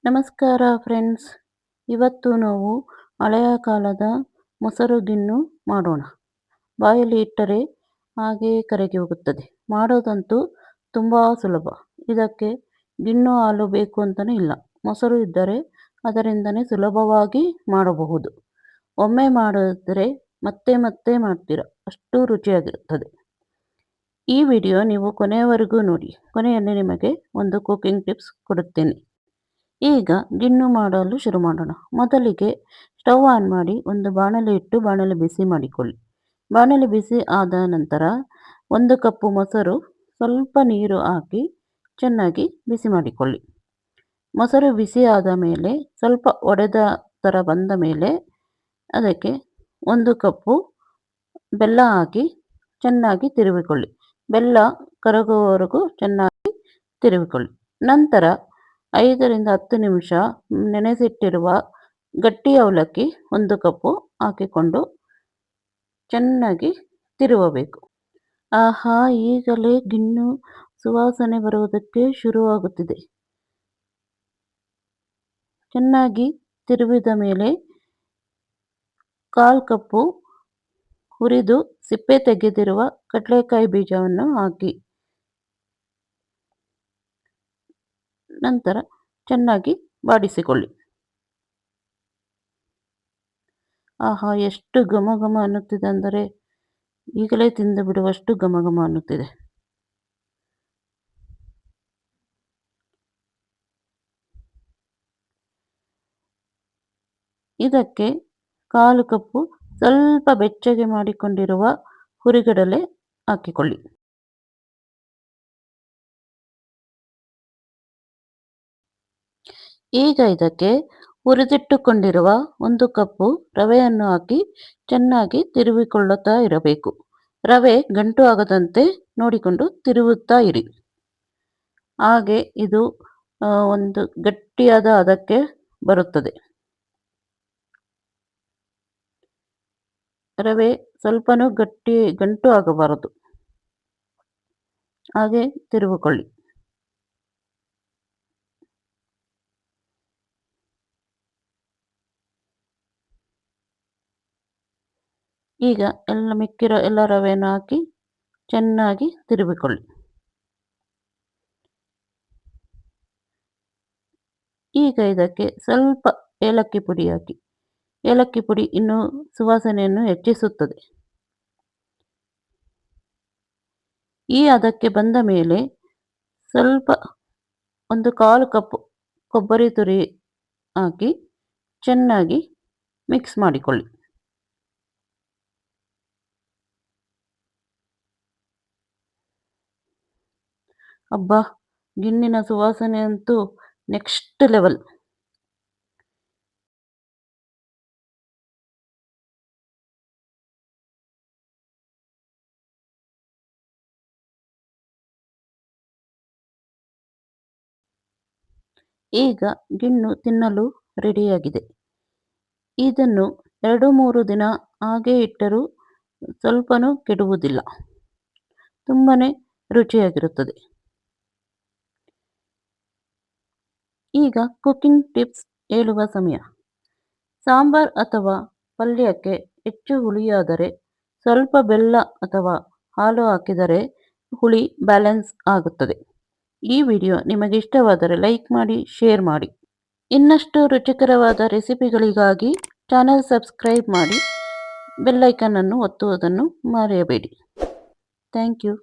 ನಮಸ್ಕಾರ ಫ್ರೆಂಡ್ಸ್. ಇವತ್ತು ನಾವು ಹಳೆಯ ಕಾಲದ ಮೊಸರು ಗಿಣ್ಣು ಮಾಡೋಣ. ಬಾಯಲ್ಲಿ ಇಟ್ಟರೆ ಹಾಗೆಯೇ ಕರಗಿ ಹೋಗುತ್ತದೆ. ಮಾಡೋದಂತೂ ತುಂಬ ಸುಲಭ. ಇದಕ್ಕೆ ಗಿಣ್ಣು ಹಾಲು ಬೇಕು ಅಂತಲೇ ಇಲ್ಲ. ಮೊಸರು ಇದ್ದರೆ ಅದರಿಂದನೇ ಸುಲಭವಾಗಿ ಮಾಡಬಹುದು. ಒಮ್ಮೆ ಮಾಡಿದ್ರೆ ಮತ್ತೆ ಮತ್ತೆ ಮಾಡ್ತೀರಾ, ಅಷ್ಟು ರುಚಿಯಾಗಿರುತ್ತದೆ. ಈ ವಿಡಿಯೋ ನೀವು ಕೊನೆಯವರೆಗೂ ನೋಡಿ. ಕೊನೆಯಲ್ಲಿ ನಿಮಗೆ ಒಂದು ಕುಕಿಂಗ್ ಟಿಪ್ಸ್ ಕೊಡುತ್ತೇನೆ. ಈಗ ಗಿಣ್ಣು ಮಾಡಲು ಶುರು ಮಾಡೋಣ. ಮೊದಲಿಗೆ ಸ್ಟವ್ ಆನ್ ಮಾಡಿ ಒಂದು ಬಾಣಲೆ ಇಟ್ಟು ಬಾಣಲೆ ಬಿಸಿ ಮಾಡಿಕೊಳ್ಳಿ. ಬಾಣಲೆ ಬಿಸಿ ಆದ ನಂತರ 1 ಕಪ್ಪು ಮೊಸರು, ಸ್ವಲ್ಪ ನೀರು ಹಾಕಿ ಚೆನ್ನಾಗಿ ಬಿಸಿ ಮಾಡಿಕೊಳ್ಳಿ. ಮೊಸರು ಬಿಸಿ ಆದ ಮೇಲೆ ಸ್ವಲ್ಪ ಒಡೆದ ಥರ ಬಂದ ಮೇಲೆ ಅದಕ್ಕೆ 1 ಕಪ್ಪು ಬೆಲ್ಲ ಹಾಕಿ ಚೆನ್ನಾಗಿ ತಿರುವಿಕೊಳ್ಳಿ. ಬೆಲ್ಲ ಕರಗುವವರೆಗೂ ಚೆನ್ನಾಗಿ ತಿರುವಿಕೊಳ್ಳಿ. ನಂತರ 5 ರಿಂದ 10 ನಿಮಿಷ ನೆನೆಸಿಟ್ಟಿರುವ ಗಟ್ಟಿ ಅವಲಕ್ಕಿ 1 ಕಪ್ಪು ಹಾಕಿಕೊಂಡು ಚೆನ್ನಾಗಿ ತಿರುವಬೇಕು. ಆಹಾ, ಈಗಲೇ ಗಿಣ್ಣು ಸುವಾಸನೆ ಬರುವುದಕ್ಕೆ ಶುರುವಾಗುತ್ತಿದೆ. ಚೆನ್ನಾಗಿ ತಿರುವಿದ ಮೇಲೆ 1/4 ಕಪ್ಪು ಹುರಿದು ಸಿಪ್ಪೆ ತೆಗೆದಿರುವ ಕಡಲೆಕಾಯಿ ಬೀಜವನ್ನು ಹಾಕಿ ನಂತರ ಚೆನ್ನಾಗಿ ಬಾಡಿಸಿಕೊಳ್ಳಿ. ಆಹಾ, ಎಷ್ಟು ಘಮ ಘಮ ಅನ್ನುತ್ತಿದೆ ಅಂದರೆ ಈಗಲೇ ತಿಂದು ಬಿಡುವಷ್ಟು ಘಮ ಘಮ ಅನ್ನುತ್ತಿದೆ. ಇದಕ್ಕೆ 1/4 ಕಪ್ಪು ಸ್ವಲ್ಪ ಬೆಚ್ಚಗೆ ಮಾಡಿಕೊಂಡಿರುವ ಹುರಿಗಡಲೆ ಹಾಕಿಕೊಳ್ಳಿ. ಈಗ ಇದಕ್ಕೆ ಹುರಿದಿಟ್ಟುಕೊಂಡಿರುವ 1 ಕಪ್ಪು ರವೆಯನ್ನು ಹಾಕಿ ಚೆನ್ನಾಗಿ ತಿರುವಿಕೊಳ್ಳುತ್ತಾ ಇರಬೇಕು. ರವೆ ಗಂಟು ಆಗದಂತೆ ನೋಡಿಕೊಂಡು ತಿರುವುತ್ತಾ ಇರಿ. ಹಾಗೆ ಇದು ಒಂದು ಗಟ್ಟಿಯಾದ ಹದಕ್ಕೆ ಬರುತ್ತದೆ. ರವೆ ಸ್ವಲ್ಪನೂ ಗಂಟು ಆಗಬಾರದು. ಹಾಗೆ ತಿರುವಿಕೊಳ್ಳಿ. ಈಗ ಮಿಕ್ಕಿರೋ ಎಲ್ಲ ರವೆಯನ್ನು ಹಾಕಿ ಚೆನ್ನಾಗಿ ತಿರುವಿಕೊಳ್ಳಿ. ಈಗ ಇದಕ್ಕೆ ಸ್ವಲ್ಪ ಏಲಕ್ಕಿ ಪುಡಿ ಹಾಕಿ. ಏಲಕ್ಕಿ ಪುಡಿ ಇನ್ನೂ ಸುವಾಸನೆಯನ್ನು ಹೆಚ್ಚಿಸುತ್ತದೆ. ಈ ಹದಕ್ಕೆ ಬಂದ ಮೇಲೆ ಸ್ವಲ್ಪ 1/4 ಕಪ್ ಕೊಬ್ಬರಿ ತುರಿ ಹಾಕಿ ಚೆನ್ನಾಗಿ ಮಿಕ್ಸ್ ಮಾಡಿಕೊಳ್ಳಿ. ಅಬ್ಬಾ, ಗಿಣ್ಣಿನ ಸುವಾಸನೆ ಅಂತೂ ನೆಕ್ಸ್ಟ್ ಲೆವೆಲ್. ಈಗ ಗಿಣ್ಣು ತಿನ್ನಲು ರೆಡಿಯಾಗಿದೆ. ಇದನ್ನು 2-3 ದಿನ ಹಾಗೆ ಇಟ್ಟರೂ ಸ್ವಲ್ಪನೂ ಕೆಡುವುದಿಲ್ಲ. ತುಂಬನೇ ರುಚಿಯಾಗಿರುತ್ತದೆ. ಈಗ ಕುಕಿಂಗ್ ಟಿಪ್ಸ್ ಹೇಳುವ ಸಮಯ. ಸಾಂಬಾರ್ ಅಥವಾ ಪಲ್ಯಕ್ಕೆ ಹೆಚ್ಚು ಹುಳಿಯಾದರೆ ಸ್ವಲ್ಪ ಬೆಲ್ಲ ಅಥವಾ ಹಾಲು ಹಾಕಿದರೆ ಹುಳಿ ಬ್ಯಾಲೆನ್ಸ್ ಆಗುತ್ತದೆ. ಈ ವಿಡಿಯೋ ನಿಮಗೆ ಇಷ್ಟವಾದರೆ ಲೈಕ್ ಮಾಡಿ, ಶೇರ್ ಮಾಡಿ. ಇನ್ನಷ್ಟು ರುಚಿಕರವಾದ ರೆಸಿಪಿಗಳಿಗಾಗಿ ಚಾನೆಲ್ ಸಬ್ಸ್ಕ್ರೈಬ್ ಮಾಡಿ, ಬೆಲ್ ಐಕಾನ್ ಅನ್ನು ಒತ್ತುವುದನ್ನು ಮರೆಯಬೇಡಿ. Thank you.